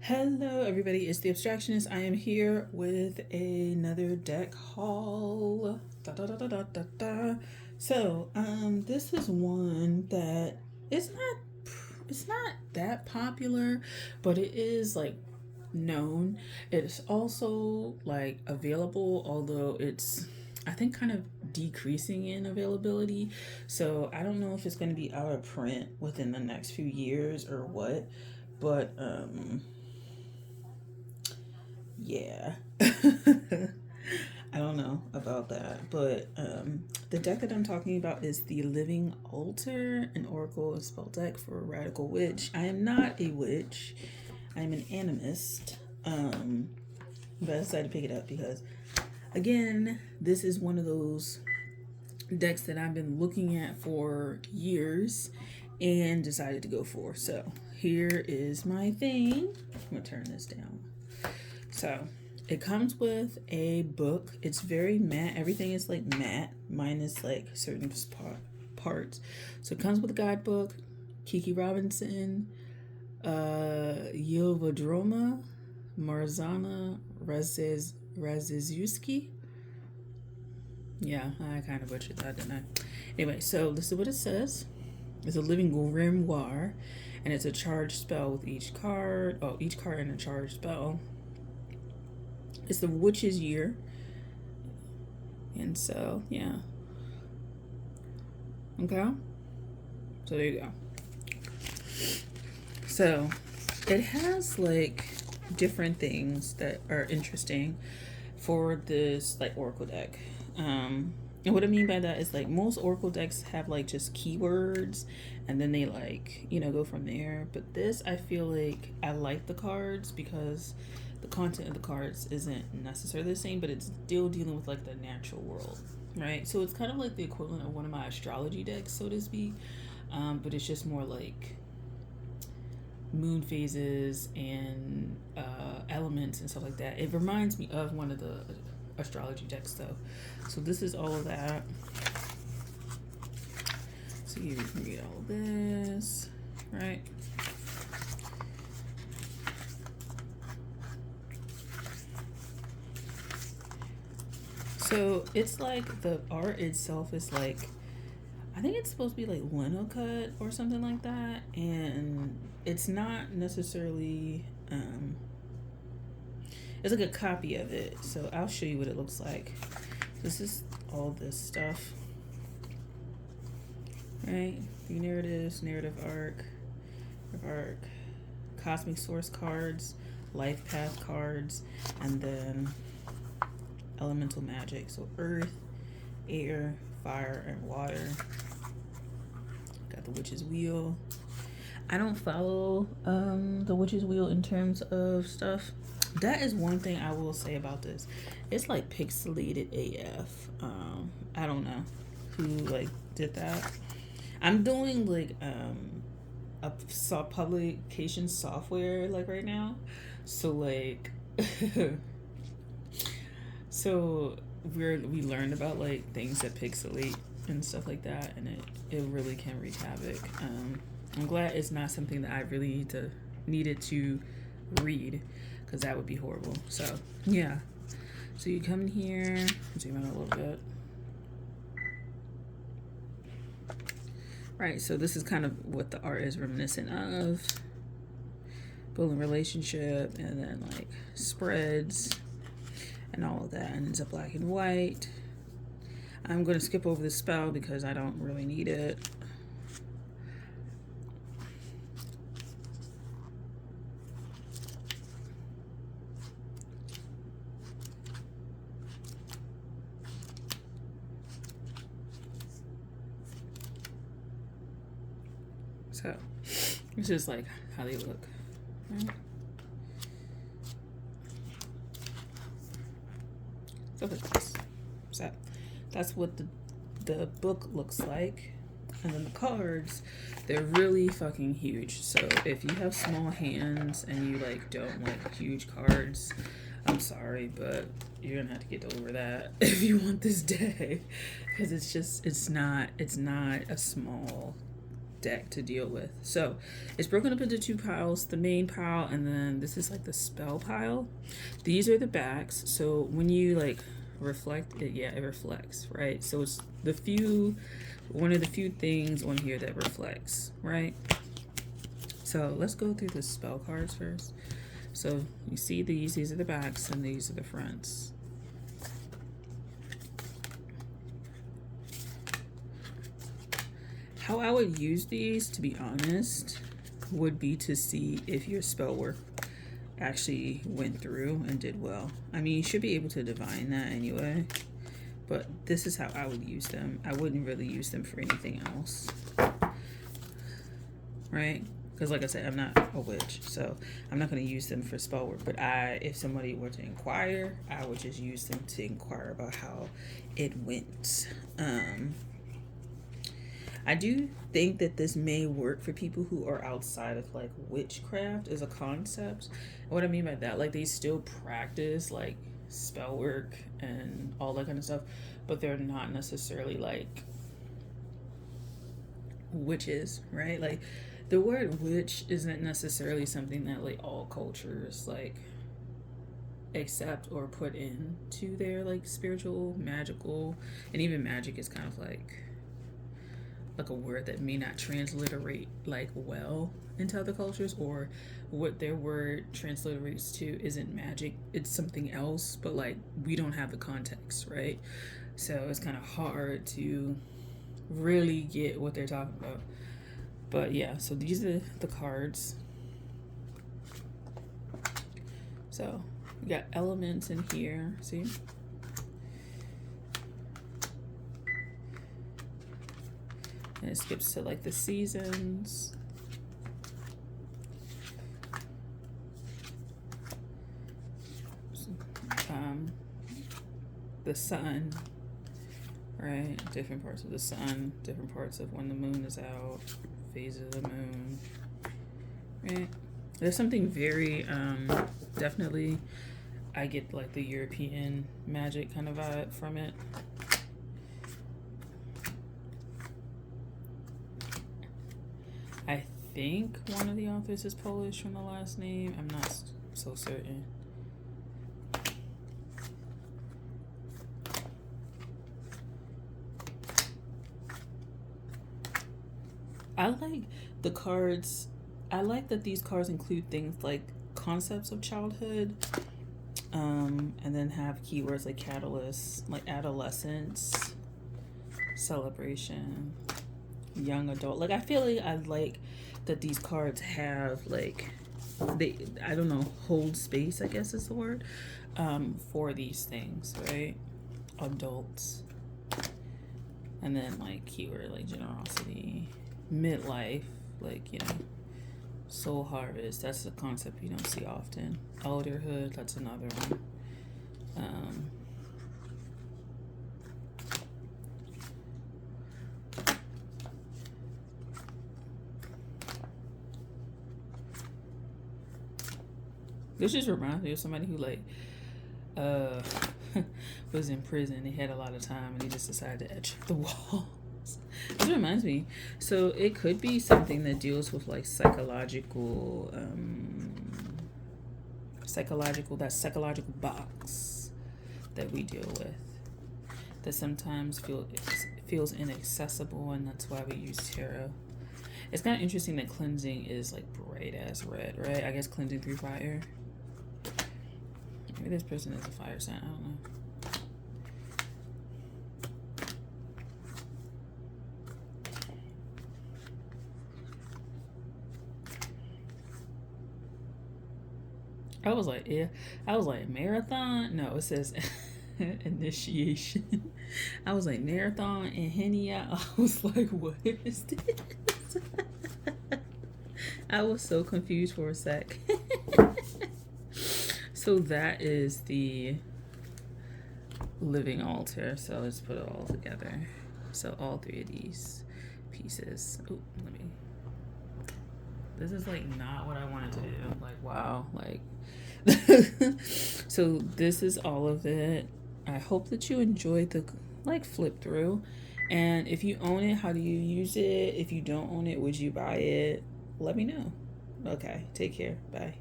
Hello, everybody. It's the Abstractionist. I am here with another deck haul. Da, da, da, da, da, da, da. This is one that it's not that popular, but it is like known. It's also like available, although it's I think kind of decreasing in availability. So I don't know if it's going to be out of print within the next few years or what, but yeah. I don't know about that, but the deck that I'm talking about is the Living Altar, an Oracle and spell deck for a Radical Witch. I am not a witch. I'm an animist. But I decided to pick it up because, again, this is one of those decks that I've been looking at for years and decided to go for. So here is my thing. I'm gonna turn this down. So it comes with a book. It's very matte. Everything is like matte, minus like certain parts. So it comes with a guidebook, Kiki Robinson, Yovodroma, Marzana Razizuski. Yeah, I kind of butchered that, didn't I? Anyway, so this is what it says. It's a living grimoire, and it's a charged spell with each card. Oh, each card in a charged spell. It's the witch's year. And so, yeah. Okay. So there you go. So it has like different things that are interesting for this like Oracle deck. And what I mean by that is like most Oracle decks have like just keywords and then they like, go from there. But this, I feel like I like the cards because the content of the cards isn't necessarily the same, but it's still dealing with like the natural world, right? So it's kind of like the equivalent of one of my astrology decks, so to speak. But it's just more like moon phases and elements and stuff like that. It reminds me of one of the astrology decks though. So this is all of that. So you can read all of this, right? So it's like the art itself is like, I think it's supposed to be like lino cut or something like that, and it's not necessarily it's like a copy of it. So I'll show you what it looks like. This is all this stuff, right? The narratives, narrative arc, cosmic source cards, life path cards, and then elemental magic. So earth, air, fire, and water. Got the witch's wheel. I don't follow the witch's wheel in terms of stuff. That is one thing I will say about this. It's like pixelated AF. I don't know who like did that. I'm doing like a publication software like right now. So like so we learned about like things that pixelate and stuff like that, and it really can wreak havoc. I'm glad it's not something that I really needed to read, because that would be horrible. So yeah, so you come in here, zoom out a little bit. Right, so this is kind of what the art is reminiscent of. Building relationship, and then like spreads and all of that, and it's a black and white. I'm going to skip over the spell because I don't really need it. So it's just like how they look, right? So that's what the book looks like. And then the cards, they're really fucking huge. So if you have small hands and you like don't like huge cards, I'm sorry, but you're gonna have to get over that if you want this deck, because it's not a small deck to deal with. So it's broken up into two piles, the main pile, and then this is like the spell pile. These are the backs. So when you like reflect it, yeah, it reflects, right? So it's one of the few things on here that reflects, right? So let's go through the spell cards first. So you see these are the backs and these are the fronts. How I would use these, to be honest, would be to see if your spell work actually went through and did well. I mean, you should be able to divine that anyway, but this is how I would use them. I wouldn't really use them for anything else, right? Because like I said, I'm not a witch, so I'm not going to use them for spell work. But if somebody were to inquire, I would just use them to inquire about how it went. I do think that this may work for people who are outside of like witchcraft as a concept. What I mean by that, like they still practice like spell work and all that kind of stuff, but they're not necessarily like witches, right? Like the word witch isn't necessarily something that like all cultures like accept or put into their like spiritual, magical, and even magic is kind of like a word that may not transliterate like well into other cultures, or what their word transliterates to isn't magic, it's something else, but like we don't have the context, right? So it's kind of hard to really get what they're talking about. But yeah, so these are the cards. So we got elements in here, see? And it skips to like the seasons. The sun, right? Different parts of the sun, different parts of when the moon is out, phases of the moon, right? There's something very, definitely, I get like the European magic kind of vibe from it. I think one of the authors is Polish from the last name. I'm not so certain. I like the cards. I like that these cards include things like concepts of childhood, and then have keywords like catalyst, like adolescence, celebration, young adult. Like I feel like I like that these cards have like I don't know, hold space, I guess is the word, for these things, right? Adults. And then like keyword like generosity, midlife, like, you know, soul harvest. That's a concept you don't see often. Elderhood, that's another one. This just reminds me of somebody who like was in prison. He had a lot of time and he just decided to etch the walls. This reminds me. So it could be something that deals with like psychological that psychological box that we deal with, that sometimes feels inaccessible, and that's why we use tarot. It's kind of interesting that cleansing is like bright as red, right? I guess cleansing through fire. Maybe this person is a fire sign, I don't know. I was like, marathon? No, it says initiation. I was like, marathon and Henny. I was like, what is this? I was so confused for a sec. So that is the living altar. So let's put it all together. So all three of these pieces. Oh, let me. This is like not what I wanted to do. Like, wow. Like, so this is all of it. I hope that you enjoyed the like flip through, And if you own it, how do you use it? If you don't own it, would you buy it? Let me know. Okay, take care. Bye.